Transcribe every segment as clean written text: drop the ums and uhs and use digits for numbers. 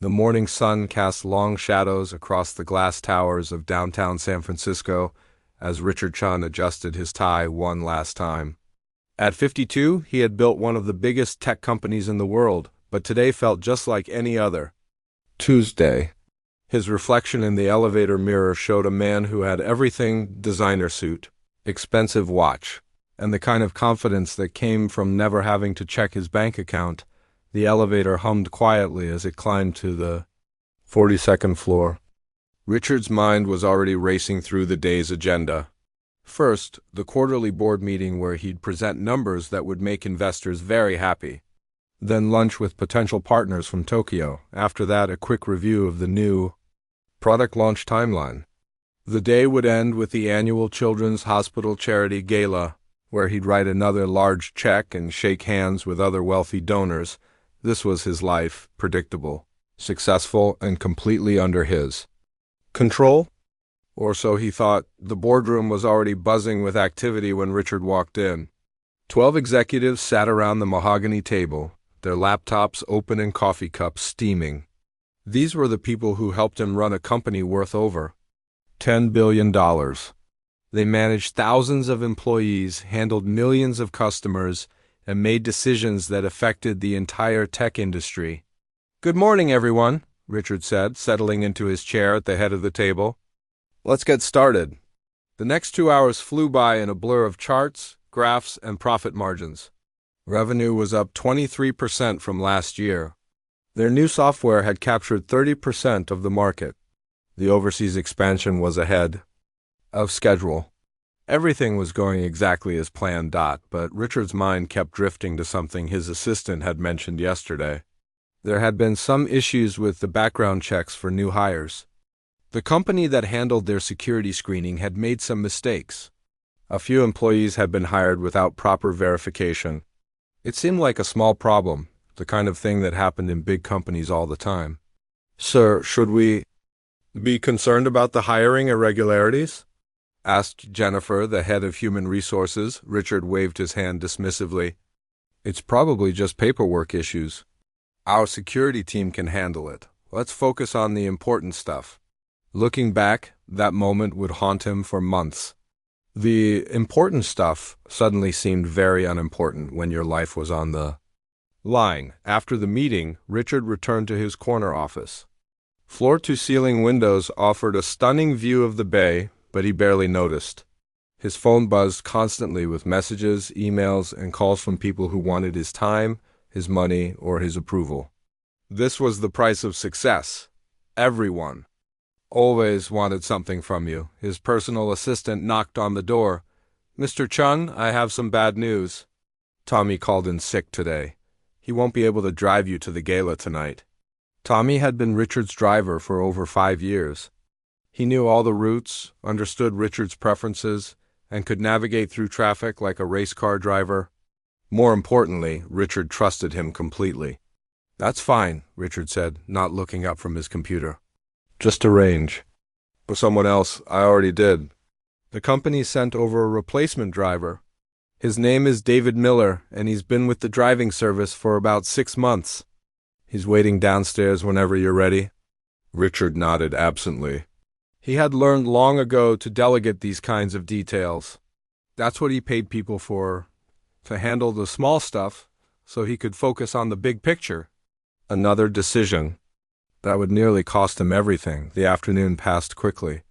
The morning sun cast long shadows across the glass towers of downtown San Francisco as Richard Chun adjusted his tie one last time. At 52, he had built one of the biggest tech companies in the world, but today felt just like any other. Tuesday. His reflection in the elevator mirror showed a man who had everything: designer suit, expensive watch, and the kind of confidence that came from never having to check his bank account. The elevator hummed quietly as it climbed to the 42nd floor. Richard's mind was already racing through the day's agenda. First, the quarterly board meeting where he'd present numbers that would make investors very happy. Then lunch with potential partners from Tokyo. After that, a quick review of the new product launch timeline. The day would end with the annual Children's Hospital Charity Gala, where he'd write another large check and shake hands with other wealthy donors. This was his life, predictable, successful, and completely under his control. Or so he thought. The boardroom was already buzzing with activity when Richard walked in. 12 executives sat around the mahogany table, their laptops open and coffee cups steaming. These were the people who helped him run a company worth over $10 billion. They managed thousands of employees, handled millions of customers, and made decisions that affected the entire tech industry. "Good morning, everyone," Richard said, settling into his chair at the head of the table. "Let's get started." The next 2 hours flew by in a blur of charts, graphs, and profit margins. Revenue was up 23% from last year. Their new software had captured 30% of the market. The overseas expansion was ahead of schedule. Everything was going exactly as planned, but Richard's mind kept drifting to something his assistant had mentioned yesterday. There had been some issues with the background checks for new hires. The company that handled their security screening had made some mistakes. A few employees had been hired without proper verification. It seemed like a small problem, the kind of thing that happened in big companies all the time. "Sir, should we be concerned about the hiring irregularities?" asked Jennifer, the head of human resources. Richard waved his hand dismissively. "It's probably just paperwork issues. Our security team can handle it. Let's focus on the important stuff." Looking back, that moment would haunt him for months. The important stuff suddenly seemed very unimportant when your life was on the line. After the meeting, Richard returned to his corner office. Floor-to-ceiling windows offered a stunning view of the bay, but he barely noticed. His phone buzzed constantly with messages, emails, and calls from people who wanted his time, his money, or his approval. This was the price of success. Everyone always wanted something from you. His personal assistant knocked on the door. "Mr. Chun, I have some bad news. Tommy called in sick today. He won't be able to drive you to the gala tonight." Tommy had been Richard's driver for over 5 years. He knew all the routes, understood Richard's preferences, and could navigate through traffic like a race car driver. More importantly, Richard trusted him completely. "That's fine," Richard said, not looking up from his computer. "Just arrange." "For someone else, I already did." The company sent over a replacement driver. "His name is David Miller, and he's been with the driving service for about 6 months. He's waiting downstairs whenever you're ready." Richard nodded absently. He had learned long ago to delegate these kinds of details. That's what he paid people for, to handle the small stuff, so he could focus on the big picture. Another decision that would nearly cost him everything. The afternoon passed quickly.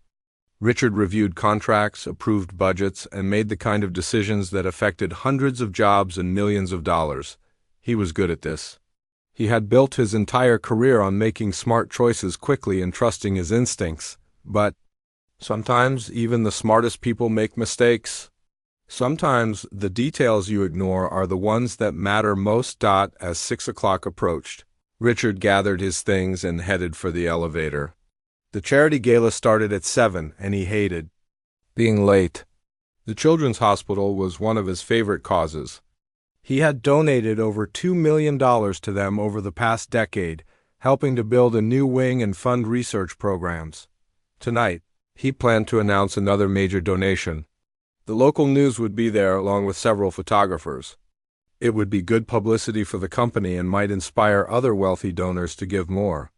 Richard reviewed contracts, approved budgets, and made the kind of decisions that affected hundreds of jobs and millions of dollars. He was good at this. He had built his entire career on making smart choices quickly and trusting his instincts. But sometimes even the smartest people make mistakes. Sometimes the details you ignore are the ones that matter most. As 6 o'clock approached, Richard gathered his things and headed for the elevator. The charity gala started at 7, and he hated being late. The Children's Hospital was one of his favorite causes. He had donated over $2 million to them over the past decade, helping to build a new wing and fund research programs. Tonight, he planned to announce another major donation. The local news would be there along with several photographers. It would be good publicity for the company and might inspire other wealthy donors to give more.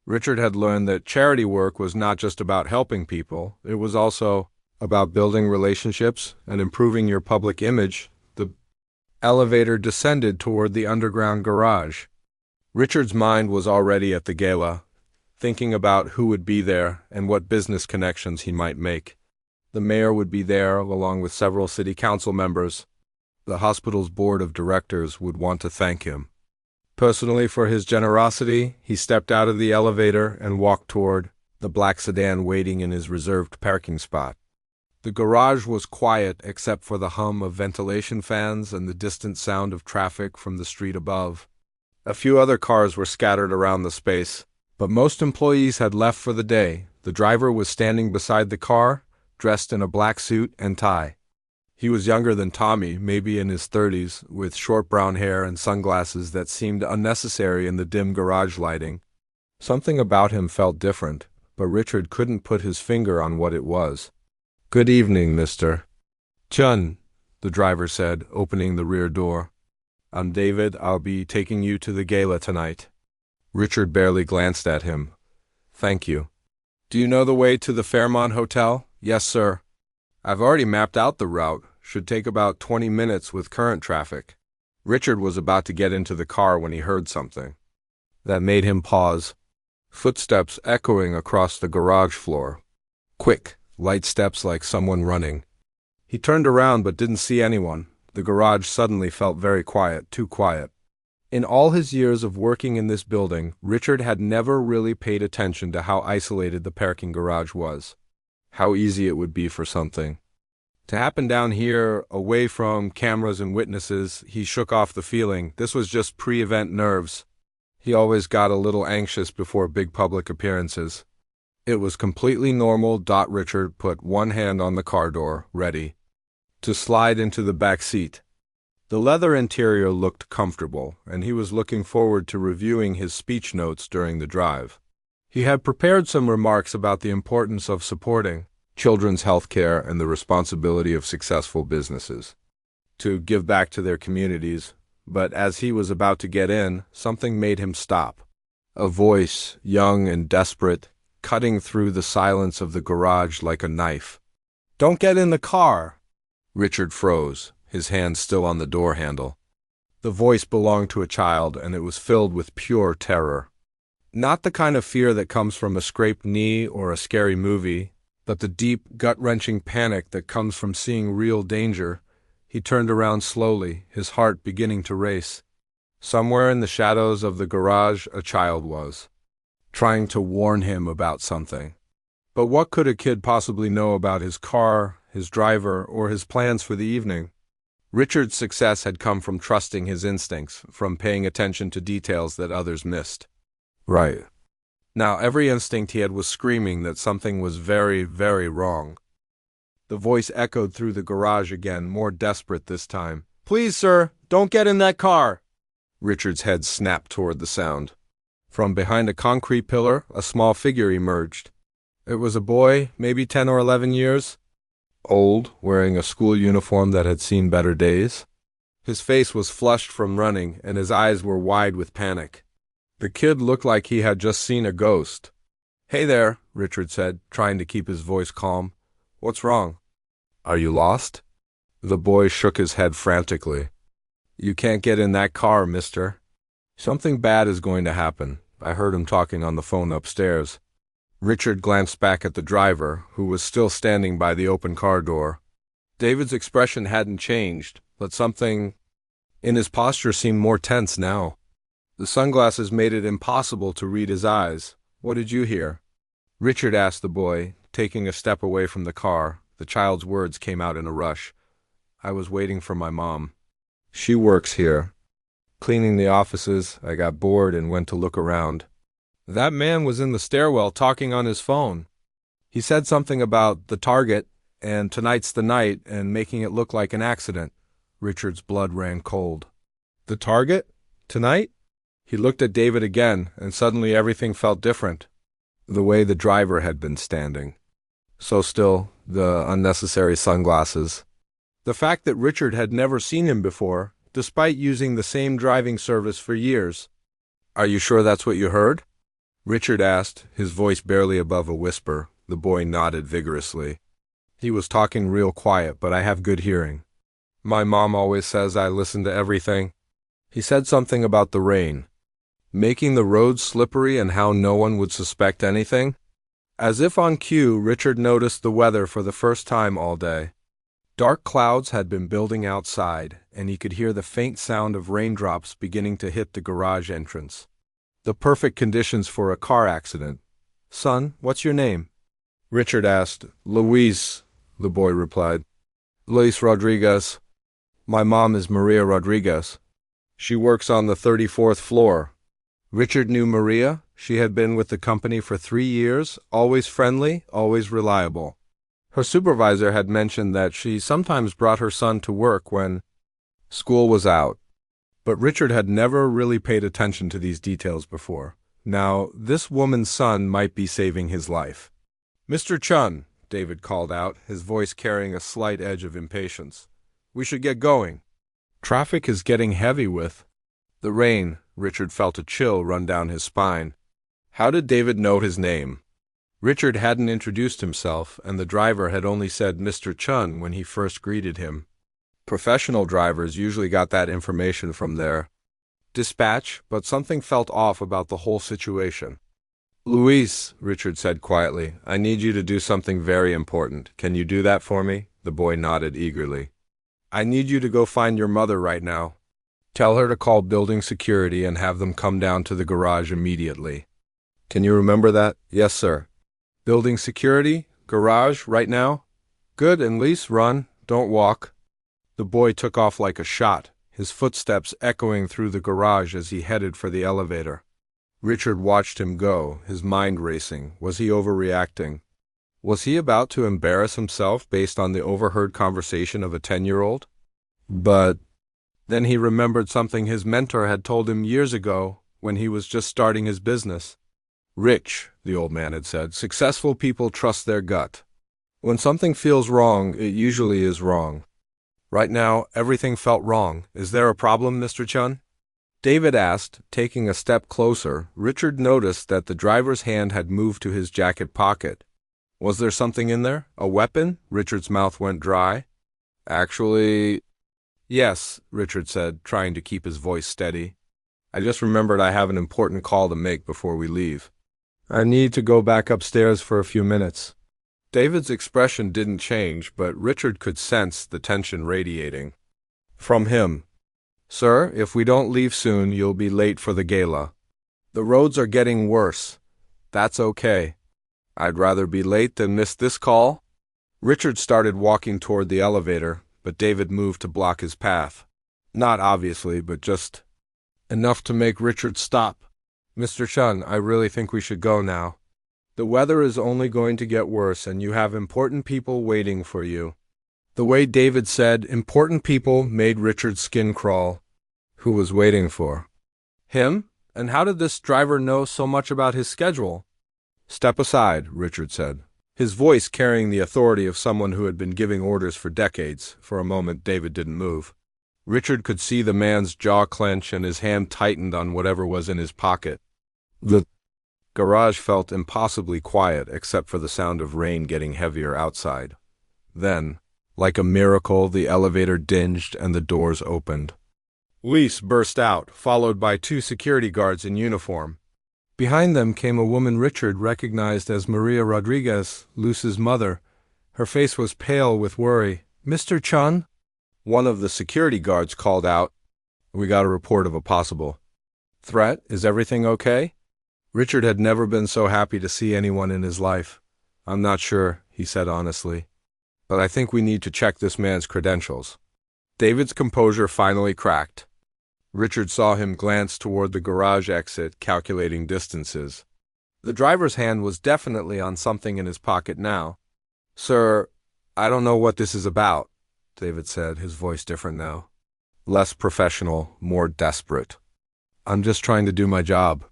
Richard had learned that charity work was not just about helping people, it was also about building relationships and improving your public image. The elevator descended toward the underground garage. Richard's mind was already at the gala, thinking about who would be there and what business connections he might make. The mayor would be there, along with several city council members. The hospital's board of directors would want to thank him personally for his generosity. He stepped out of the elevator and walked toward the black sedan waiting in his reserved parking spot. The garage was quiet except for the hum of ventilation fans and the distant sound of traffic from the street above. A few other cars were scattered around the space, but most employees had left for the day. The driver was standing beside the car, dressed in a black suit and tie. He was younger than Tommy, maybe in his 30s, with short brown hair and sunglasses that seemed unnecessary in the dim garage lighting. Something about him felt different, but Richard couldn't put his finger on what it was. "Good evening, Mr. Chun," the driver said, opening the rear door. "I'm David. I'll be taking you to the gala tonight." Richard barely glanced at him. "Thank you. Do you know the way to the Fairmont Hotel?" "Yes, sir. I've already mapped out the route. Should take about 20 minutes with current traffic." Richard was about to get into the car when he heard something that made him pause. Footsteps echoing across the garage floor. Quick, light steps like someone running. He turned around but didn't see anyone. The garage suddenly felt very quiet, too quiet. In all his years of working in this building, Richard had never really paid attention to how isolated the parking garage was. How easy it would be for something to happen down here, away from cameras and witnesses. He shook off the feeling. This was just pre-event nerves. He always got a little anxious before big public appearances. It was completely normal. Richard put one hand on the car door, ready to slide into the back seat. The leather interior looked comfortable, and he was looking forward to reviewing his speech notes during the drive. He had prepared some remarks about the importance of supporting children's health care and the responsibility of successful businesses to give back to their communities, but as he was about to get in, something made him stop. A voice, young and desperate, cutting through the silence of the garage like a knife. "Don't get in the car!" Richard froze, his hand still on the door handle. The voice belonged to a child, and it was filled with pure terror. Not the kind of fear that comes from a scraped knee or a scary movie, but the deep, gut-wrenching panic that comes from seeing real danger. He turned around slowly, his heart beginning to race. Somewhere in the shadows of the garage, a child was trying to warn him about something. But what could a kid possibly know about his car, his driver, or his plans for the evening? Richard's success had come from trusting his instincts, from paying attention to details that others missed. Right. Now every instinct he had was screaming that something was very, very wrong. The voice echoed through the garage again, more desperate this time. "Please, sir, don't get in that car!" Richard's head snapped toward the sound. From behind a concrete pillar, a small figure emerged. It was a boy, maybe 10 or 11 years old, wearing a school uniform that had seen better days. His face was flushed from running, and his eyes were wide with panic. The kid looked like he had just seen a ghost. "Hey there," Richard said, trying to keep his voice calm. "What's wrong? Are you lost?" The boy shook his head frantically. "You can't get in that car, mister. Something bad is going to happen. I heard him talking on the phone upstairs." Richard glanced back at the driver, who was still standing by the open car door. David's expression hadn't changed, but something in his posture seemed more tense now. The sunglasses made it impossible to read his eyes. "What did you hear?" Richard asked the boy, taking a step away from the car. The child's words came out in a rush. "I was waiting for my mom. She works here. Cleaning the offices, I got bored and went to look around. That man was in the stairwell talking on his phone. He said something about the target and tonight's the night and making it look like an accident." Richard's blood ran cold. "The target? Tonight?" He looked at David again, and suddenly everything felt different. The way the driver had been standing. So still, the unnecessary sunglasses. The fact that Richard had never seen him before, despite using the same driving service for years. "Are you sure that's what you heard?" Richard asked, his voice barely above a whisper. The boy nodded vigorously. He was talking real quiet, but I have good hearing. My mom always says I listen to everything. He said something about the rain, making the roads slippery and how no one would suspect anything. As if on cue, Richard noticed the weather for the first time all day. Dark clouds had been building outside, and he could hear the faint sound of raindrops beginning to hit the garage entrance. The perfect conditions for a car accident. Son, what's your name? Richard asked. Luis, the boy replied. Luis Rodriguez. My mom is Maria Rodriguez. She works on the 34th floor. Richard knew Maria. She had been with the company for 3 years, always friendly, always reliable. Her supervisor had mentioned that she sometimes brought her son to work when school was out. But Richard had never really paid attention to these details before. Now, this woman's son might be saving his life. Mr. Chun, David called out, his voice carrying a slight edge of impatience. We should get going. Traffic is getting heavy with the rain. Richard felt a chill run down his spine. How did David know his name? Richard hadn't introduced himself, and the driver had only said Mr. Chun when he first greeted him. Professional drivers usually got that information from their dispatch, but something felt off about the whole situation. Luis, Richard said quietly, I need you to do something very important. Can you do that for me? The boy nodded eagerly. I need you to go find your mother right now. Tell her to call building security and have them come down to the garage immediately. Can you remember that? Yes, sir. Building security? Garage, right now? Good, and Lise, run. Don't walk. The boy took off like a shot, his footsteps echoing through the garage as he headed for the elevator. Richard watched him go, his mind racing. Was he overreacting? Was he about to embarrass himself based on the overheard conversation of a 10-year-old? But then he remembered something his mentor had told him years ago when he was just starting his business. Rich, the old man had said, successful people trust their gut. When something feels wrong, it usually is wrong. Right now, everything felt wrong. Is there a problem, Mr. Chun? David asked, taking a step closer. Richard noticed that the driver's hand had moved to his jacket pocket. Was there something in there? A weapon? Richard's mouth went dry. Actually, yes, Richard said, trying to keep his voice steady. I just remembered I have an important call to make before we leave. I need to go back upstairs for a few minutes. David's expression didn't change, but Richard could sense the tension radiating from him. Sir, if we don't leave soon, you'll be late for the gala. The roads are getting worse. That's okay. I'd rather be late than miss this call. Richard started walking toward the elevator, but David moved to block his path. Not obviously, but just enough to make Richard stop. Mr. Chun, I really think we should go now. The weather is only going to get worse, and you have important people waiting for you. The way David said important people made Richard's skin crawl. Who was waiting for him? And how did this driver know so much about his schedule? Step aside, Richard said, his voice carrying the authority of someone who had been giving orders for decades. For a moment, David didn't move. Richard could see the man's jaw clench and his hand tightened on whatever was in his pocket. The garage felt impossibly quiet except for the sound of rain getting heavier outside. Then, like a miracle, the elevator dinged and the doors opened. Lise burst out, followed by 2 security guards in uniform. Behind them came a woman Richard recognized as Maria Rodriguez, Luce's mother. Her face was pale with worry. Mr. Chun? One of the security guards called out. We got a report of a possible threat. Is everything okay? Richard had never been so happy to see anyone in his life. I'm not sure, he said honestly. But I think we need to check this man's credentials. David's composure finally cracked. Richard saw him glance toward the garage exit, calculating distances. The driver's hand was definitely on something in his pocket now. Sir, I don't know what this is about, David said, his voice different now. Less professional, more desperate. I'm just trying to do my job.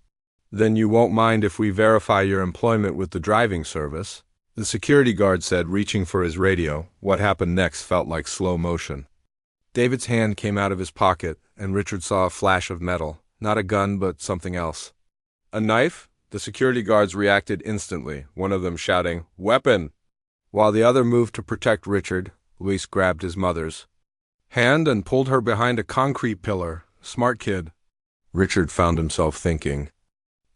Then you won't mind if we verify your employment with the driving service? The security guard said, reaching for his radio. What happened next felt like slow motion. David's hand came out of his pocket, and Richard saw a flash of metal. Not a gun, but something else. A knife? The security guards reacted instantly, one of them shouting, "Weapon!" While the other moved to protect Richard, Luis grabbed his mother's hand and pulled her behind a concrete pillar. Smart kid. Richard found himself thinking.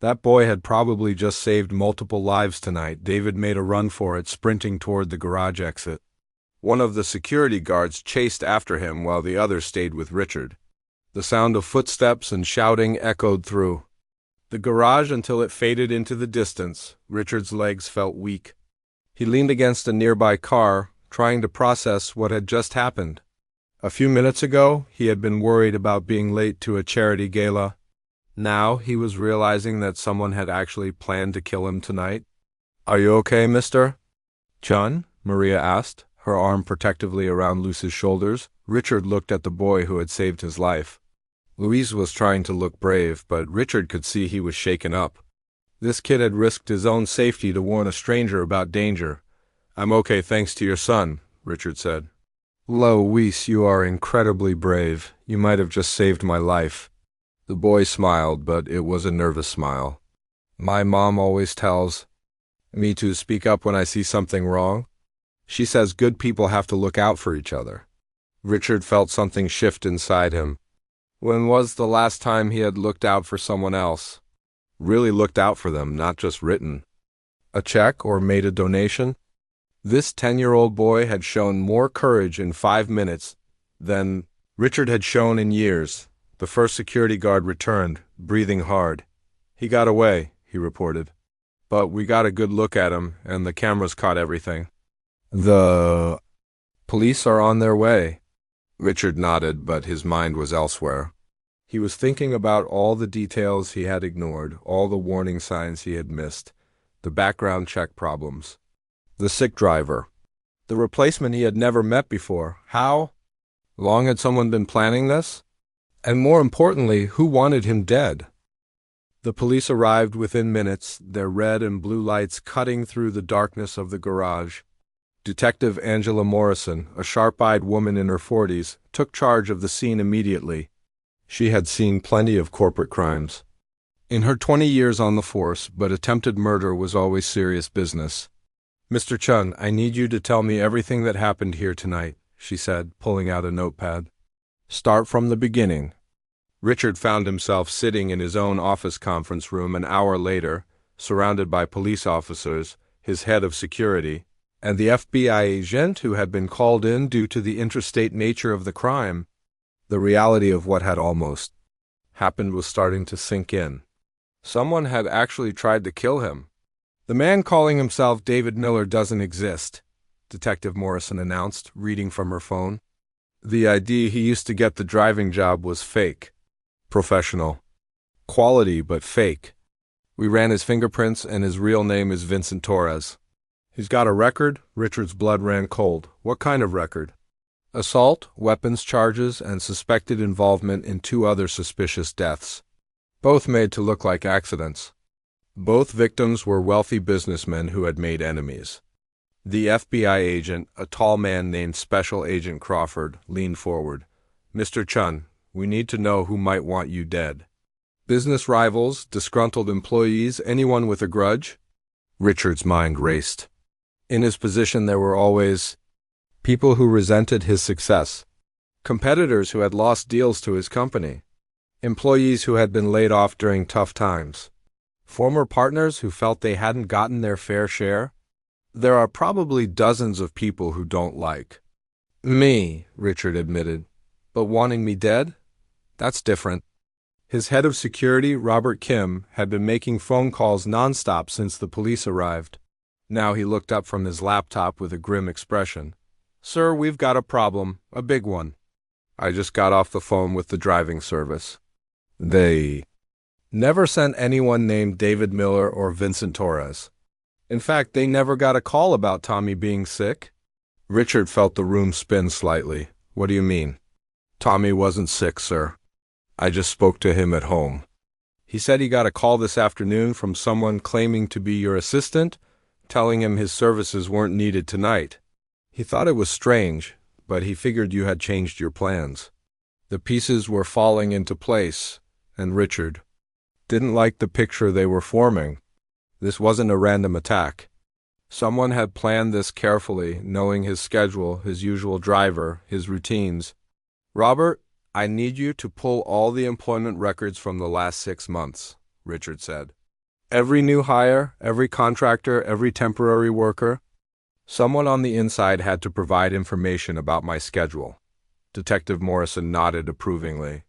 That boy had probably just saved multiple lives tonight. David made a run for it, sprinting toward the garage exit. One of the security guards chased after him while the other stayed with Richard. The sound of footsteps and shouting echoed through the garage until it faded into the distance. Richard's legs felt weak. He leaned against a nearby car, trying to process what had just happened. A few minutes ago, he had been worried about being late to a charity gala. Now he was realizing that someone had actually planned to kill him tonight. "Are you okay, mister?" "Chun?" Maria asked, her arm protectively around Luis's shoulders. Richard looked at the boy who had saved his life. Luis was trying to look brave, but Richard could see he was shaken up. This kid had risked his own safety to warn a stranger about danger. "I'm okay thanks to your son," Richard said. "Luis, you are incredibly brave. You might have just saved my life." The boy smiled, but it was a nervous smile. "My mom always tells me to speak up when I see something wrong. She says good people have to look out for each other." Richard felt something shift inside him. When was the last time he had looked out for someone else? Really looked out for them, not just written a check or made a donation? This 10-year-old boy had shown more courage in 5 minutes than Richard had shown in years. The first security guard returned, breathing hard. "He got away," he reported. "But we got a good look at him, and the cameras caught everything." "The police are on their way." Richard nodded, but his mind was elsewhere. He was thinking about all the details he had ignored, all the warning signs he had missed, the background check problems, the sick driver, the replacement he had never met before. How long had someone been planning this? And more importantly, who wanted him dead? The police arrived within minutes, their red and blue lights cutting through the darkness of the garage. Detective Angela Morrison, a sharp-eyed woman in her 40s, took charge of the scene immediately. She had seen plenty of corporate crimes in her 20 years on the force, but attempted murder was always serious business. "Mr. Chun, I need you to tell me everything that happened here tonight," she said, pulling out a notepad. "Start from the beginning." Richard found himself sitting in his own office conference room an hour later, surrounded by police officers, his head of security, and the FBI agent who had been called in due to the interstate nature of the crime. The reality of what had almost happened was starting to sink in. Someone had actually tried to kill him. "The man calling himself David Miller doesn't exist," Detective Morrison announced, reading from her phone. "The ID he used to get the driving job was fake. Professional. Quality, but fake. We ran his fingerprints, and his real name is Vincent Torres." "He's got a record?" Richard's blood ran cold. "What kind of record?" "Assault, weapons charges, and suspected involvement in 2 other suspicious deaths. Both made to look like accidents. Both victims were wealthy businessmen who had made enemies." The FBI agent, a tall man named Special Agent Crawford, leaned forward. "Mr. Chun, we need to know who might want you dead. Business rivals, disgruntled employees, anyone with a grudge?" Richard's mind raced. In his position there were always people who resented his success, competitors who had lost deals to his company, employees who had been laid off during tough times, former partners who felt they hadn't gotten their fair share. There are probably dozens of people who don't like me, Richard admitted. But wanting me dead? That's different. His head of security, Robert Kim, had been making phone calls nonstop since the police arrived. Now he looked up from his laptop with a grim expression. "Sir, we've got a problem, a big one. I just got off the phone with the driving service. They never sent anyone named David Miller or Vincent Torres. In fact, they never got a call about Tommy being sick." Richard felt the room spin slightly. "What do you mean?" "Tommy wasn't sick, sir. I just spoke to him at home. He said he got a call this afternoon from someone claiming to be your assistant, telling him his services weren't needed tonight. He thought it was strange, but he figured you had changed your plans." The pieces were falling into place, and Richard didn't like the picture they were forming. This wasn't a random attack. Someone had planned this carefully, knowing his schedule, his usual driver, his routines. "Robert, I need you to pull all the employment records from the last 6 months," Richard said. "Every new hire, every contractor, every temporary worker." Someone on the inside had to provide information about my schedule. Detective Morrison nodded approvingly.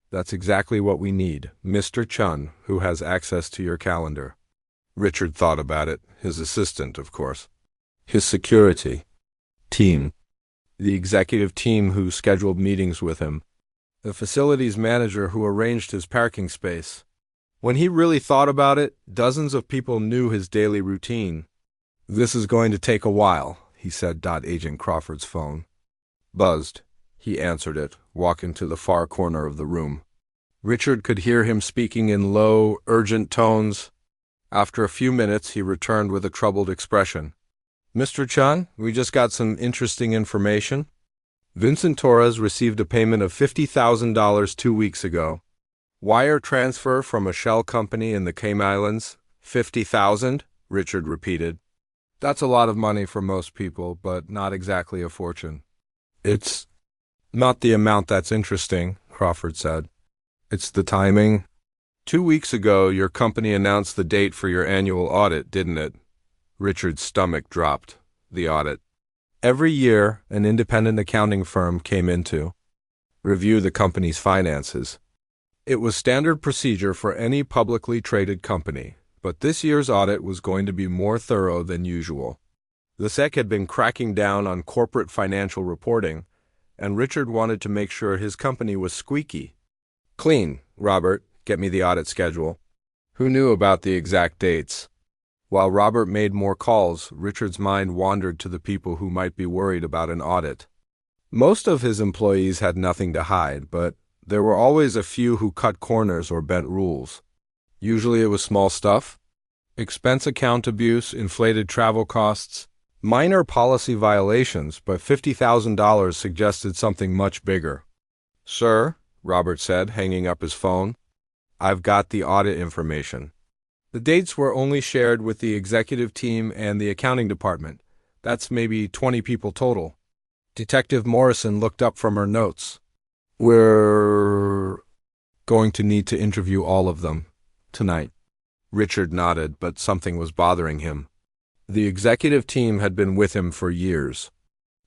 "That's exactly what we need, Mr. Chun, who has access to your calendar." Richard thought about it. His assistant, of course. His security team. The executive team who scheduled meetings with him. The facilities manager who arranged his parking space. When he really thought about it, dozens of people knew his daily routine. "This is going to take a while," he said. Agent Crawford's phone buzzed. He answered it, walking to the far corner of the room. Richard could hear him speaking in low, urgent tones. After a few minutes, he returned with a troubled expression. "Mr. Chun, we just got some interesting information. Vincent Torres received a payment of $50,000 2 weeks ago. Wire transfer from a shell company in the Cayman Islands. 50,000, Richard repeated. "That's a lot of money for most people, but not exactly a fortune." "It's not the amount that's interesting," Crawford said. "It's the timing. 2 weeks ago, your company announced the date for your annual audit, didn't it?" Richard's stomach dropped. The audit. Every year, an independent accounting firm came in to review the company's finances. It was standard procedure for any publicly traded company, but this year's audit was going to be more thorough than usual. The SEC had been cracking down on corporate financial reporting, and Richard wanted to make sure his company was squeaky clean. "Robert, get me the audit schedule." Who knew about the exact dates? While Robert made more calls, Richard's mind wandered to the people who might be worried about an audit. Most of his employees had nothing to hide, but there were always a few who cut corners or bent rules. Usually it was small stuff. Expense account abuse, inflated travel costs, minor policy violations, but $50,000 suggested something much bigger. "Sir," Robert said, hanging up his phone, "I've got the audit information." The dates were only shared with the executive team and the accounting department. That's maybe 20 people total. Detective Morrison looked up from her notes. "We're going to need to interview all of them tonight." Richard nodded, but something was bothering him. The executive team had been with him for years.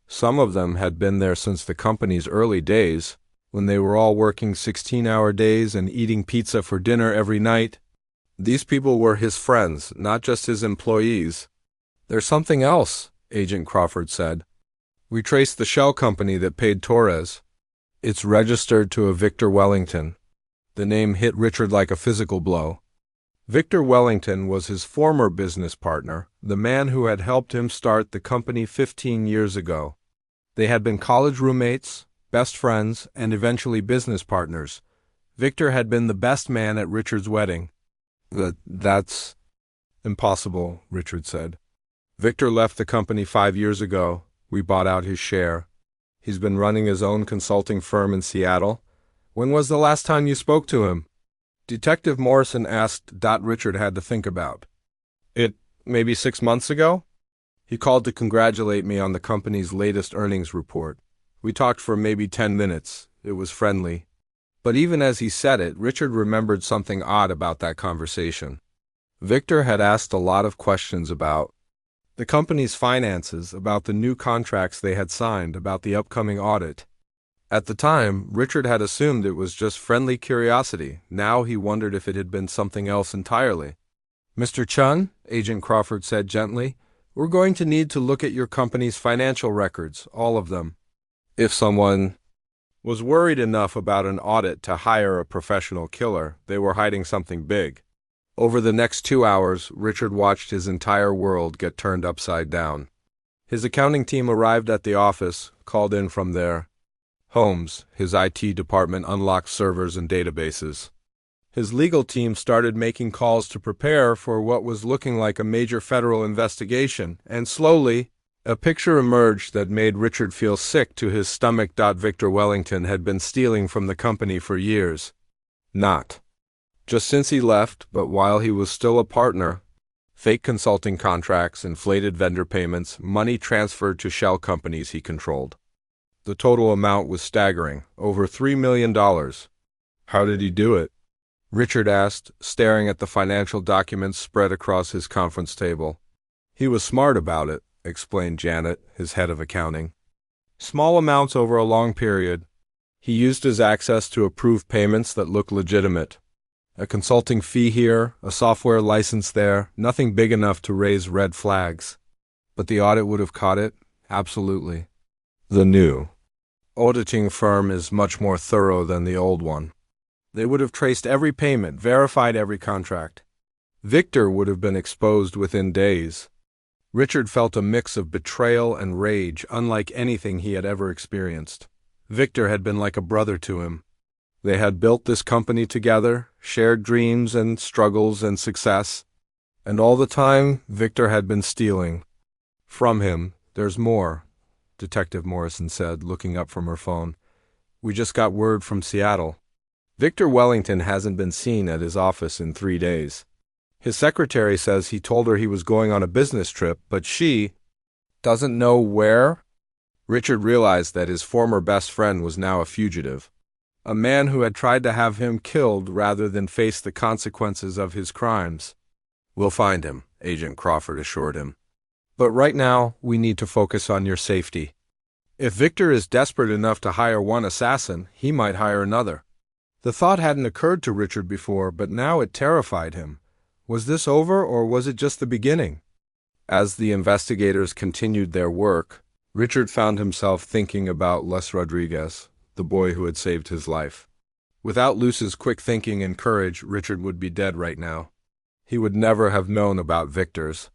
Some of them had been there since the company's early days, when they were all working 16-hour days and eating pizza for dinner every night. These people were his friends, not just his employees. "There's something else," Agent Crawford said. "We traced the shell company that paid Torres. It's registered to a Victor Wellington." The name hit Richard like a physical blow. Victor Wellington was his former business partner, the man who had helped him start the company 15 years ago. They had been college roommates, best friends, and eventually business partners. Victor had been the best man at Richard's wedding. "That's impossible," Richard said. "Victor left the company 5 years ago. We bought out his share. He's been running his own consulting firm in Seattle. When was the last time you spoke to him?" Detective Morrison asked. Richard had to think about. Maybe 6 months ago? He called to congratulate me on the company's latest earnings report. We talked for maybe 10 minutes. It was friendly. But even as he said it, Richard remembered something odd about that conversation. Victor had asked a lot of questions about the company's finances, about the new contracts they had signed, about the upcoming audit. At the time, Richard had assumed it was just friendly curiosity. Now he wondered if it had been something else entirely. "Mr. Chun," Agent Crawford said gently, "we're going to need to look at your company's financial records, all of them." If someone was worried enough about an audit to hire a professional killer, they were hiding something big. Over the next 2 hours, Richard watched his entire world get turned upside down. His accounting team arrived at the office, called in from their homes. His IT department unlocked servers and databases. His legal team started making calls to prepare for what was looking like a major federal investigation, and slowly, a picture emerged that made Richard feel sick to his stomach. Victor Wellington had been stealing from the company for years. Not just since he left, but while he was still a partner. Fake consulting contracts, inflated vendor payments, money transferred to shell companies he controlled. The total amount was staggering, over $3 million. How did he do it? Richard asked, staring at the financial documents spread across his conference table. He was smart about it, explained Janet, his head of accounting. Small amounts over a long period. He used his access to approve payments that looked legitimate. A consulting fee here, a software license there, nothing big enough to raise red flags. But the audit would have caught it? Absolutely. The new auditing firm is much more thorough than the old one. They would have traced every payment, verified every contract. Victor would have been exposed within days. Richard felt a mix of betrayal and rage unlike anything he had ever experienced. Victor had been like a brother to him. They had built this company together, shared dreams and struggles and success. And all the time, Victor had been stealing. From him, there's more, Detective Morrison said, looking up from her phone. We just got word from Seattle. Victor Wellington hasn't been seen at his office in 3 days. His secretary says he told her he was going on a business trip, but she doesn't know where. Richard realized that his former best friend was now a fugitive, a man who had tried to have him killed rather than face the consequences of his crimes. We'll find him, Agent Crawford assured him. But right now, we need to focus on your safety. If Victor is desperate enough to hire one assassin, he might hire another. The thought hadn't occurred to Richard before, but now it terrified him. Was this over, or was it just the beginning? As the investigators continued their work, Richard found himself thinking about Les Rodriguez, the boy who had saved his life. Without Luce's quick thinking and courage, Richard would be dead right now. He would never have known about Victor's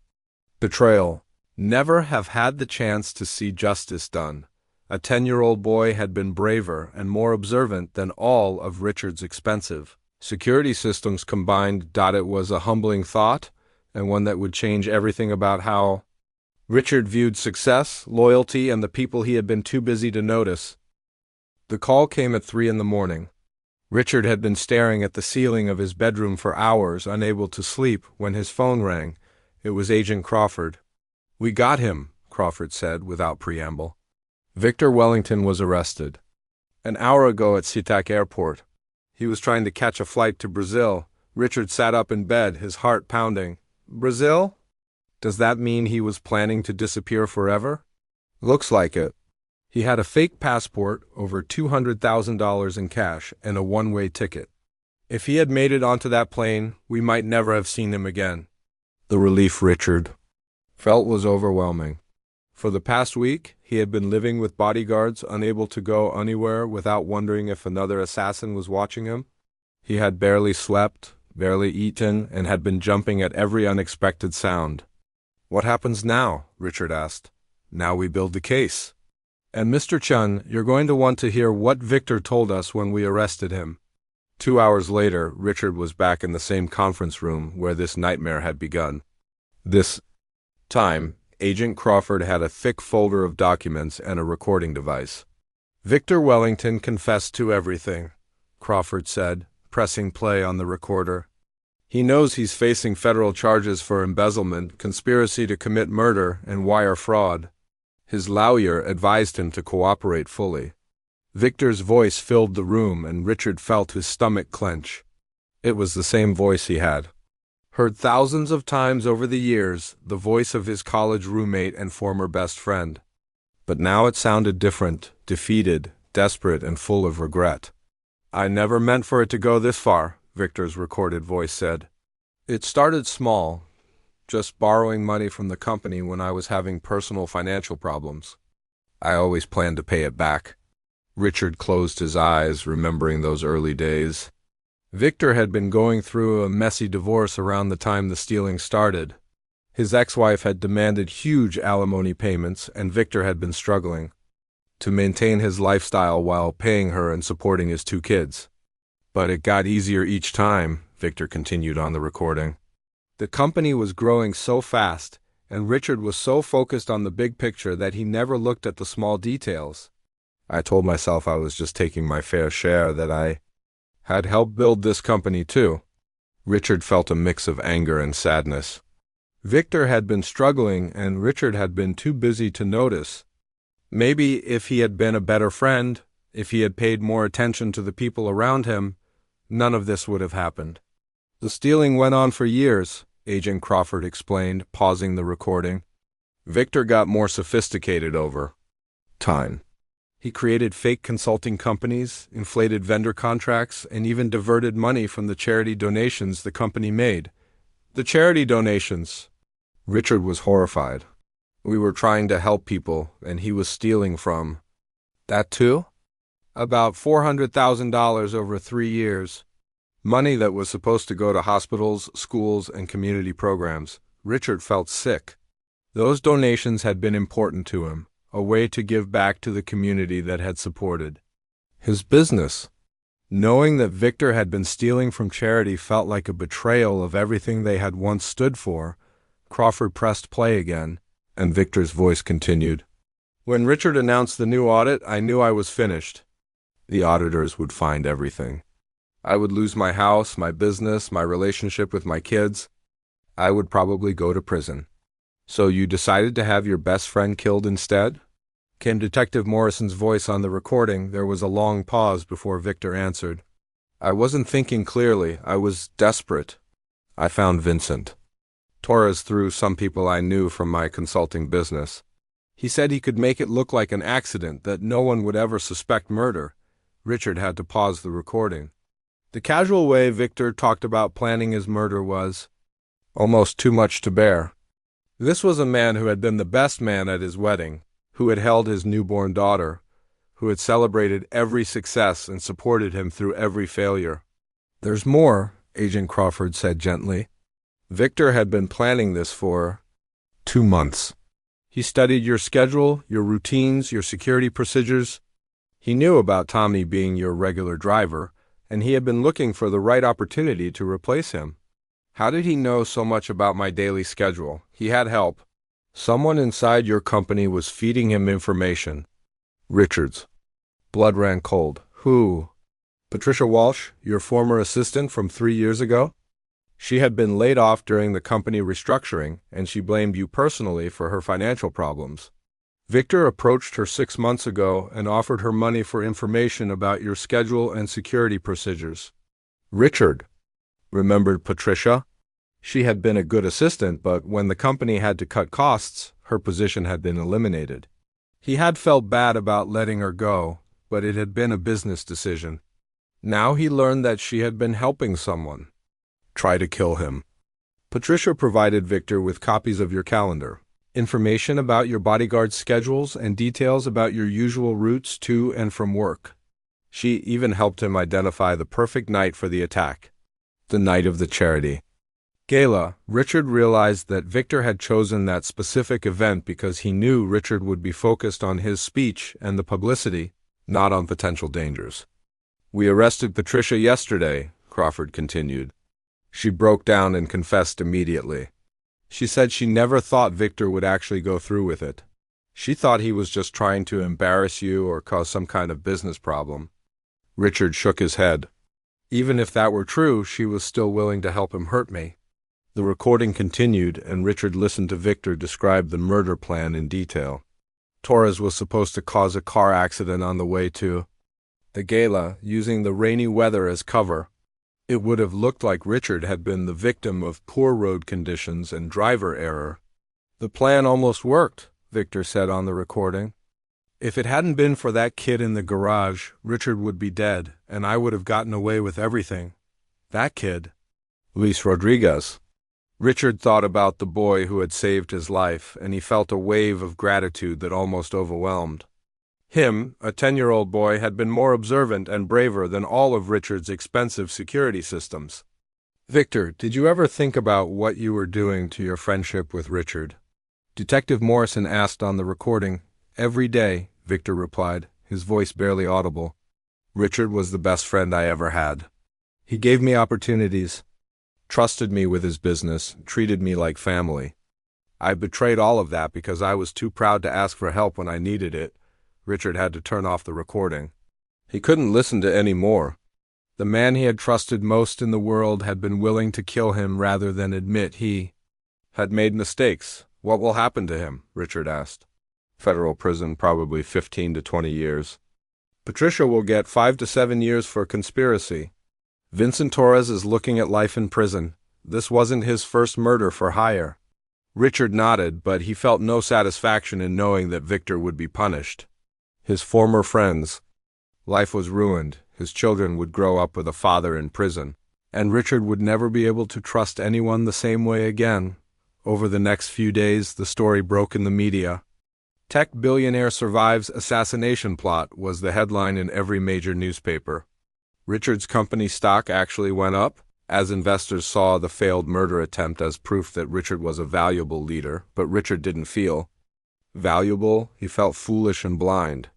betrayal, never have had the chance to see justice done. A 10-year-old boy had been braver and more observant than all of Richard's expensive security systems combined. It was a humbling thought, and one that would change everything about how Richard viewed success, loyalty, and the people he had been too busy to notice. The call came at 3 a.m. Richard had been staring at the ceiling of his bedroom for hours, unable to sleep, when his phone rang. It was Agent Crawford. We got him, Crawford said without preamble. Victor Wellington was arrested. An hour ago at SeaTac Airport. He was trying to catch a flight to Brazil. Richard sat up in bed, his heart pounding. Brazil? Does that mean he was planning to disappear forever? Looks like it. He had a fake passport, over $200,000 in cash, and a one-way ticket. If he had made it onto that plane, we might never have seen him again. The relief Richard felt was overwhelming. For the past week, he had been living with bodyguards, unable to go anywhere without wondering if another assassin was watching him. He had barely slept, barely eaten, and had been jumping at every unexpected sound. What happens now? Richard asked. Now we build the case. And Mr. Chun, you're going to want to hear what Victor told us when we arrested him. 2 hours later, Richard was back in the same conference room where this nightmare had begun. This time, Agent Crawford had a thick folder of documents and a recording device. Victor Wellington confessed to everything, Crawford said, pressing play on the recorder. He knows he's facing federal charges for embezzlement, conspiracy to commit murder, and wire fraud. His lawyer advised him to cooperate fully. Victor's voice filled the room, and Richard felt his stomach clench. It was the same voice he had heard thousands of times over the years, the voice of his college roommate and former best friend. But now it sounded different, defeated, desperate, and full of regret. I never meant for it to go this far, Victor's recorded voice said. It started small, just borrowing money from the company when I was having personal financial problems. I always planned to pay it back. Richard closed his eyes, remembering those early days. Victor had been going through a messy divorce around the time the stealing started. His ex-wife had demanded huge alimony payments, and Victor had been struggling to maintain his lifestyle while paying her and supporting his 2 kids. But it got easier each time, Victor continued on the recording. The company was growing so fast, and Richard was so focused on the big picture that he never looked at the small details. I told myself I was just taking my fair share, that I had helped build this company too. Richard felt a mix of anger and sadness. Victor had been struggling and Richard had been too busy to notice. Maybe if he had been a better friend, if he had paid more attention to the people around him, none of this would have happened. The stealing went on for years, Agent Crawford explained, pausing the recording. Victor got more sophisticated over time. He created fake consulting companies, inflated vendor contracts, and even diverted money from the charity donations the company made. The charity donations. Richard was horrified. We were trying to help people, and he was stealing from. That too? About $400,000 over 3 years. Money that was supposed to go to hospitals, schools, and community programs. Richard felt sick. Those donations had been important to him, a way to give back to the community that had supported his business. Knowing that Victor had been stealing from charity felt like a betrayal of everything they had once stood for. Crawford pressed play again, and Victor's voice continued. When Richard announced the new audit, I knew I was finished. The auditors would find everything. I would lose my house, my business, my relationship with my kids. I would probably go to prison. So you decided to have your best friend killed instead? Came Detective Morrison's voice on the recording. There was a long pause before Victor answered. I wasn't thinking clearly. I was desperate. I found Vincent Torres through some people I knew from my consulting business. He said he could make it look like an accident, that no one would ever suspect murder. Richard had to pause the recording. The casual way Victor talked about planning his murder was almost too much to bear. This was a man who had been the best man at his wedding, who had held his newborn daughter, who had celebrated every success and supported him through every failure. There's more, Agent Crawford said gently. Victor had been planning this for 2 months. He studied your schedule, your routines, your security procedures. He knew about Tommy being your regular driver, and he had been looking for the right opportunity to replace him. How did he know so much about my daily schedule? He had help. Someone inside your company was feeding him information. Richard's blood ran cold. Who? Patricia Walsh, your former assistant from 3 years ago? She had been laid off during the company restructuring, and she blamed you personally for her financial problems. Victor approached her 6 months ago and offered her money for information about your schedule and security procedures. Richard remembered Patricia. She had been a good assistant, but when the company had to cut costs, her position had been eliminated. He had felt bad about letting her go, but it had been a business decision. Now he learned that she had been helping someone try to kill him. Patricia provided Victor with copies of your calendar, information about your bodyguard's schedules, and details about your usual routes to and from work. She even helped him identify the perfect night for the attack, the night of the charity gala. Richard realized that Victor had chosen that specific event because he knew Richard would be focused on his speech and the publicity, not on potential dangers. We arrested Patricia yesterday, Crawford continued. She broke down and confessed immediately. She said she never thought Victor would actually go through with it. She thought he was just trying to embarrass you or cause some kind of business problem. Richard shook his head. Even if that were true, she was still willing to help him hurt me. The recording continued, and Richard listened to Victor describe the murder plan in detail. Torres was supposed to cause a car accident on the way to the gala, using the rainy weather as cover. It would have looked like Richard had been the victim of poor road conditions and driver error. The plan almost worked, Victor said on the recording. If it hadn't been for that kid in the garage, Richard would be dead, and I would have gotten away with everything. That kid, Luis Rodriguez. Richard thought about the boy who had saved his life, and he felt a wave of gratitude that almost overwhelmed him. A 10-year-old boy had been more observant and braver than all of Richard's expensive security systems. Victor, did you ever think about what you were doing to your friendship with Richard? Detective Morrison asked on the recording. Every day, Victor replied, his voice barely audible. Richard was the best friend I ever had. He gave me opportunities, trusted me with his business, treated me like family. I betrayed all of that because I was too proud to ask for help when I needed it. Richard had to turn off the recording. He couldn't listen to any more. The man he had trusted most in the world had been willing to kill him rather than admit he had made mistakes. What will happen to him? Richard asked. Federal prison, probably 15 to 20 years. Patricia will get 5 to 7 years for conspiracy. Vincent Torres is looking at life in prison. This wasn't his first murder for hire. Richard nodded, but he felt no satisfaction in knowing that Victor would be punished. His former friends. Life was ruined. His children would grow up with a father in prison, and Richard would never be able to trust anyone the same way again. Over the next few days, the story broke in the media. Tech billionaire survives assassination plot was the headline in every major newspaper. Richard's company stock actually went up, as investors saw the failed murder attempt as proof that Richard was a valuable leader, but Richard didn't feel valuable. He felt foolish and blind.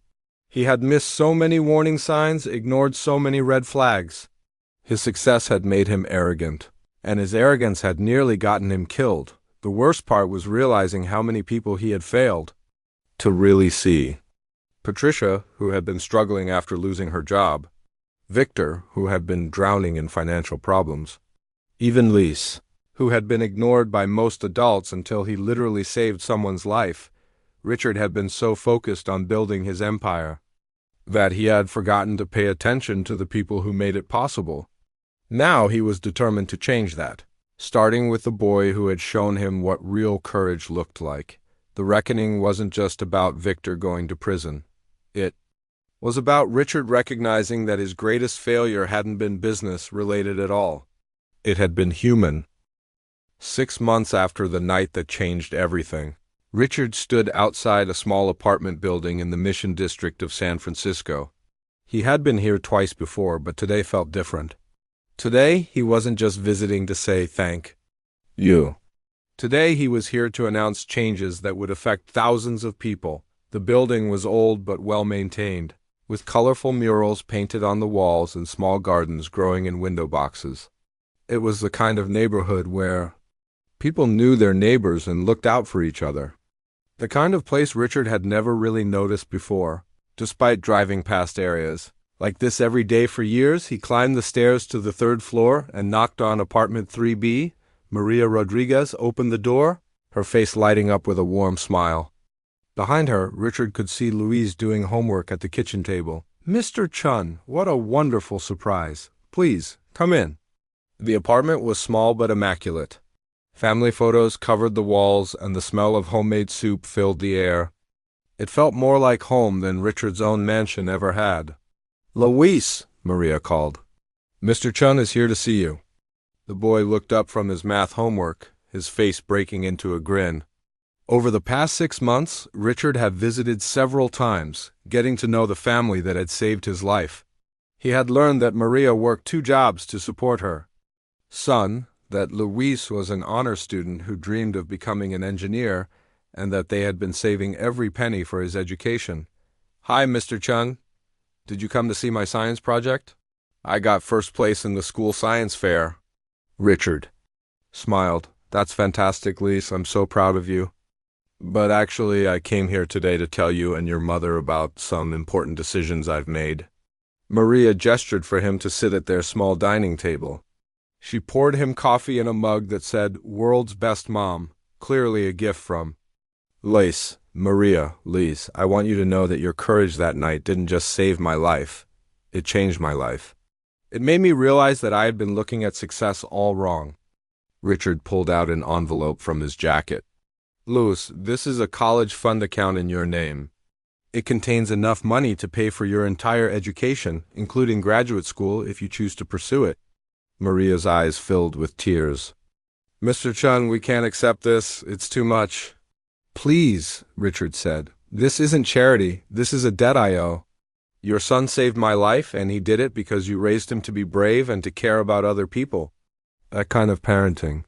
He had missed so many warning signs, ignored so many red flags. His success had made him arrogant, and his arrogance had nearly gotten him killed. The worst part was realizing how many people he had failed to really see. Patricia, who had been struggling after losing her job. Victor, who had been drowning in financial problems. Even Lise, who had been ignored by most adults until he literally saved someone's life. Richard had been so focused on building his empire that he had forgotten to pay attention to the people who made it possible. Now he was determined to change that, starting with the boy who had shown him what real courage looked like. The reckoning wasn't just about Victor going to prison. It was about Richard recognizing that his greatest failure hadn't been business-related at all. It had been human. 6 months after the night that changed everything, Richard stood outside a small apartment building in the Mission District of San Francisco. He had been here twice before, but today felt different. Today, he wasn't just visiting to say thank you. Today, he was here to announce changes that would affect thousands of people. The building was old but well-maintained, with colorful murals painted on the walls and small gardens growing in window boxes. It was the kind of neighborhood where people knew their neighbors and looked out for each other. The kind of place Richard had never really noticed before, despite driving past areas like this every day for years. He climbed the stairs to the 3rd floor and knocked on apartment 3B. Maria Rodriguez opened the door, her face lighting up with a warm smile. Behind her, Richard could see Louise doing homework at the kitchen table. "Mr. Chun, what a wonderful surprise. Please, come in." The apartment was small but immaculate. Family photos covered the walls, and the smell of homemade soup filled the air. It felt more like home than Richard's own mansion ever had. "Louise," Maria called. "Mr. Chun is here to see you." The boy looked up from his math homework, his face breaking into a grin. Over the past 6 months, Richard had visited several times, getting to know the family that had saved his life. He had learned that Maria worked 2 jobs to support her son, that Luis was an honor student who dreamed of becoming an engineer, and that they had been saving every penny for his education. "Hi, Mr. Chun. Did you come to see my science project? I got first place in the school science fair." Richard smiled. "That's fantastic, Lise. I'm so proud of you. But actually, I came here today to tell you and your mother about some important decisions I've made." Maria gestured for him to sit at their small dining table. She poured him coffee in a mug that said, "World's Best Mom," clearly a gift from Lise. "Maria, Lise, I want you to know that your courage that night didn't just save my life. It changed my life. It made me realize that I had been looking at success all wrong." Richard pulled out an envelope from his jacket. "Louis, this is a college fund account in your name. It contains enough money to pay for your entire education, including graduate school if you choose to pursue it." Maria's eyes filled with tears. "Mr. Chun, we can't accept this. It's too much." "Please," Richard said. "This isn't charity. This is a debt I owe. Your son saved my life, and he did it because you raised him to be brave and to care about other people. That kind of parenting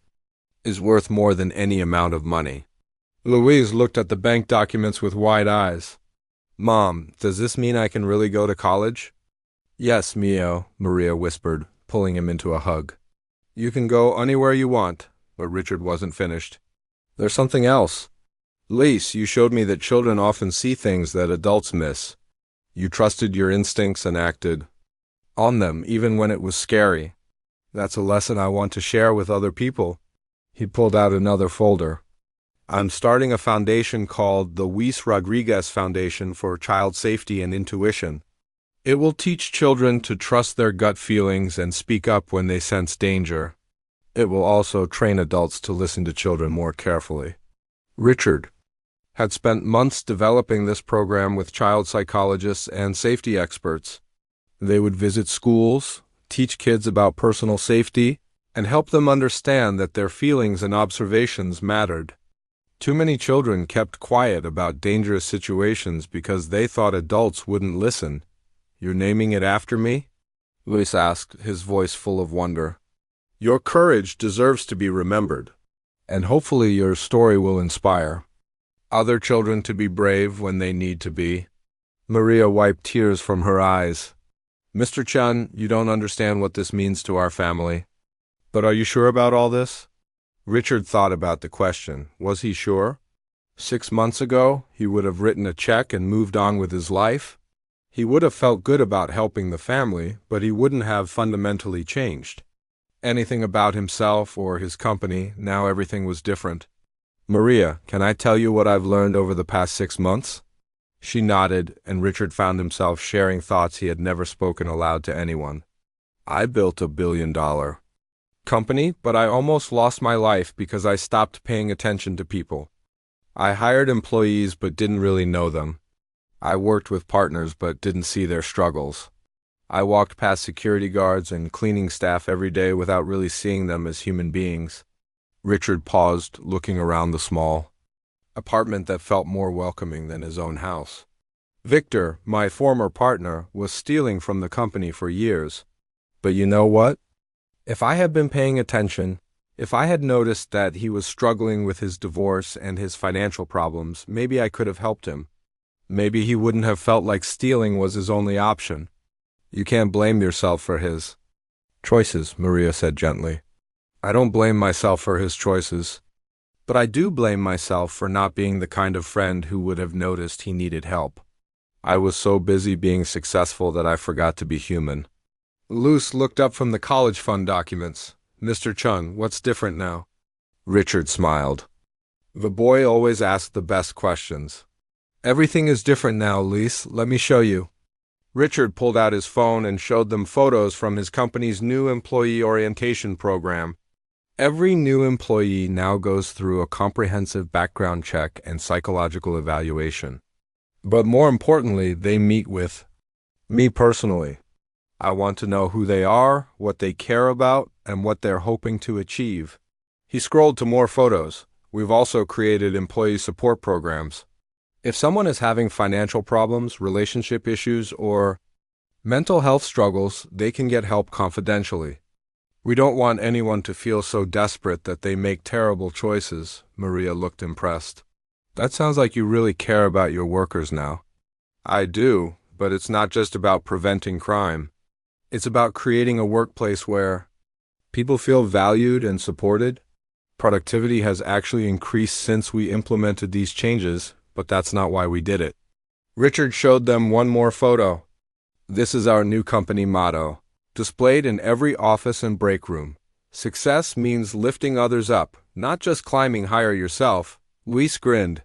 is worth more than any amount of money." Louise looked at the bank documents with wide eyes. "Mom, does this mean I can really go to college?" "Yes, Mio," Maria whispered, pulling him into a hug. "You can go anywhere you want." But Richard wasn't finished. "There's something else. Lise, you showed me that children often see things that adults miss. You trusted your instincts and acted on them, even when it was scary. That's a lesson I want to share with other people." He pulled out another folder. I'm starting a foundation called the Luis Rodriguez Foundation for Child Safety and Intuition. It will teach children to trust their gut feelings and speak up when they sense danger. It will also train adults to listen to children more carefully. Richard had spent months developing this program with child psychologists and safety experts. They would visit schools, teach kids about personal safety, and help them understand that their feelings and observations mattered. Too many children kept quiet about dangerous situations because they thought adults wouldn't listen. You're naming it after me? Luis asked, his voice full of wonder. Your courage deserves to be remembered, and hopefully your story will inspire other children to be brave when they need to be. Maria wiped tears from her eyes. Mr. Chun, you don't understand what this means to our family. But are you sure about all this? Richard thought about the question. Was he sure? 6 months ago, he would have written a check and moved on with his life. He would have felt good about helping the family, but he wouldn't have fundamentally changed anything about himself or his company. Now everything was different. Maria, can I tell you what I've learned over the past 6 months? She nodded, and Richard found himself sharing thoughts he had never spoken aloud to anyone. I built $1 billion company, but I almost lost my life because I stopped paying attention to people. I hired employees but didn't really know them. I worked with partners but didn't see their struggles. I walked past security guards and cleaning staff every day without really seeing them as human beings. Richard paused, looking around the small apartment that felt more welcoming than his own house. Victor, my former partner, was stealing from the company for years. But you know what? If I had been paying attention, if I had noticed that he was struggling with his divorce and his financial problems, maybe I could have helped him. Maybe he wouldn't have felt like stealing was his only option. You can't blame yourself for his choices, Maria said gently. I don't blame myself for his choices, but I do blame myself for not being the kind of friend who would have noticed he needed help. I was so busy being successful that I forgot to be human. Luce looked up from the college fund documents. Mr. Chun, what's different now? Richard smiled. The boy always asked the best questions. Everything is different now, Luce. Let me show you. Richard pulled out his phone and showed them photos from his company's new employee orientation program. Every new employee now goes through a comprehensive background check and psychological evaluation. But more importantly, they meet with me personally. I want to know who they are, what they care about, and what they're hoping to achieve. He scrolled to more photos. We've also created employee support programs. If someone is having financial problems, relationship issues, or mental health struggles, they can get help confidentially. We don't want anyone to feel so desperate that they make terrible choices. Maria looked impressed. That sounds like you really care about your workers now. I do, but it's not just about preventing crime. It's about creating a workplace where people feel valued and supported. Productivity has actually increased since we implemented these changes, but that's not why we did it. Richard showed them one more photo. This is our new company motto, displayed in every office and break room. Success means lifting others up, not just climbing higher yourself. Luis grinned.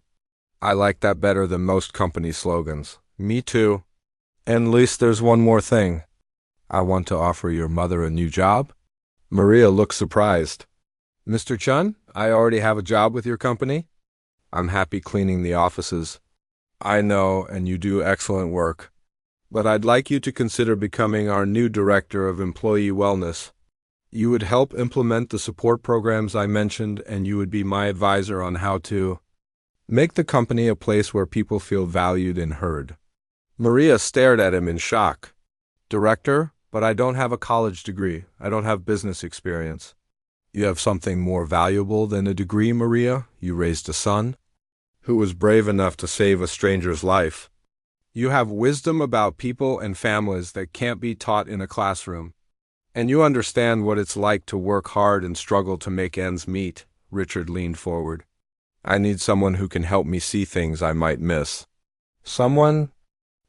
I like that better than most company slogans. Me too. And Luis, there's one more thing. I want to offer your mother a new job. Maria looked surprised. Mr. Chun, I already have a job with your company. I'm happy cleaning the offices. I know, and you do excellent work. But I'd like you to consider becoming our new director of employee wellness. You would help implement the support programs I mentioned, and you would be my advisor on how to make the company a place where people feel valued and heard. Maria stared at him in shock. Director, but I don't have a college degree. I don't have business experience. You have something more valuable than a degree, Maria. You raised a son who was brave enough to save a stranger's life. You have wisdom about people and families that can't be taught in a classroom. And you understand what it's like to work hard and struggle to make ends meet. Richard leaned forward. I need someone who can help me see things I might miss. Someone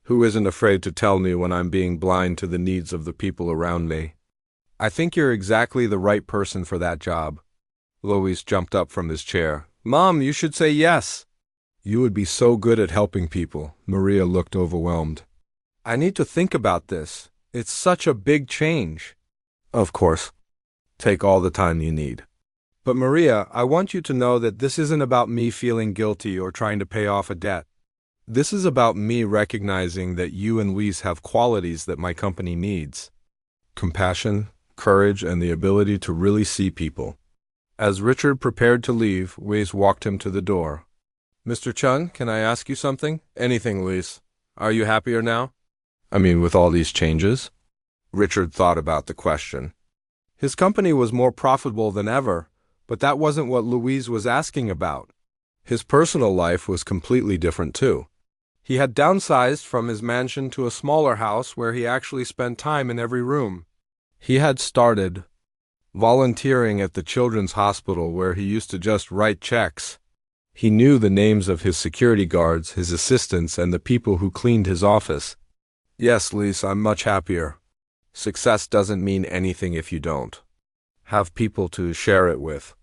who isn't afraid to tell me when I'm being blind to the needs of the people around me. I think you're exactly the right person for that job. Louis jumped up from his chair. Mom, you should say yes. You would be so good at helping people. Maria looked overwhelmed. I need to think about this. It's such a big change. Of course. Take all the time you need. But Maria, I want you to know that this isn't about me feeling guilty or trying to pay off a debt. This is about me recognizing that you and Luis have qualities that my company needs. Compassion, courage, and the ability to really see people. As Richard prepared to leave, Luis walked him to the door. Mr. Chun, can I ask you something? Anything, Luis. Are you happier now? I mean, with all these changes? Richard thought about the question. His company was more profitable than ever, but that wasn't what Louise was asking about. His personal life was completely different too. He had downsized from his mansion to a smaller house where he actually spent time in every room. He had started volunteering at the children's hospital where he used to just write checks. He knew the names of his security guards, his assistants, and the people who cleaned his office. Yes, Lise, I'm much happier. Success doesn't mean anything if you don't have people to share it with.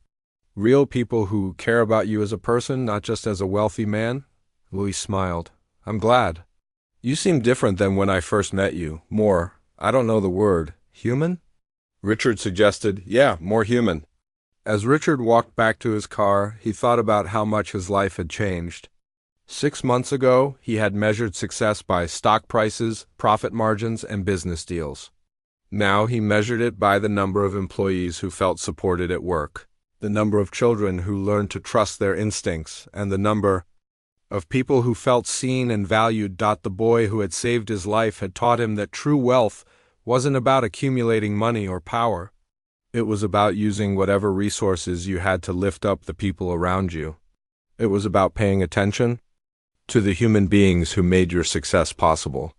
Real people who care about you as a person, not just as a wealthy man. Louis smiled. I'm glad. You seem different than when I first met you. More, I don't know the word, human? Richard suggested, yeah, more human. As Richard walked back to his car, he thought about how much his life had changed. 6 months ago, he had measured success by stock prices, profit margins, and business deals. Now he measured it by the number of employees who felt supported at work, the number of children who learned to trust their instincts, and the number of people who felt seen and valued. The boy who had saved his life had taught him that true wealth wasn't about accumulating money or power. It was about using whatever resources you had to lift up the people around you. It was about paying attention to the human beings who made your success possible.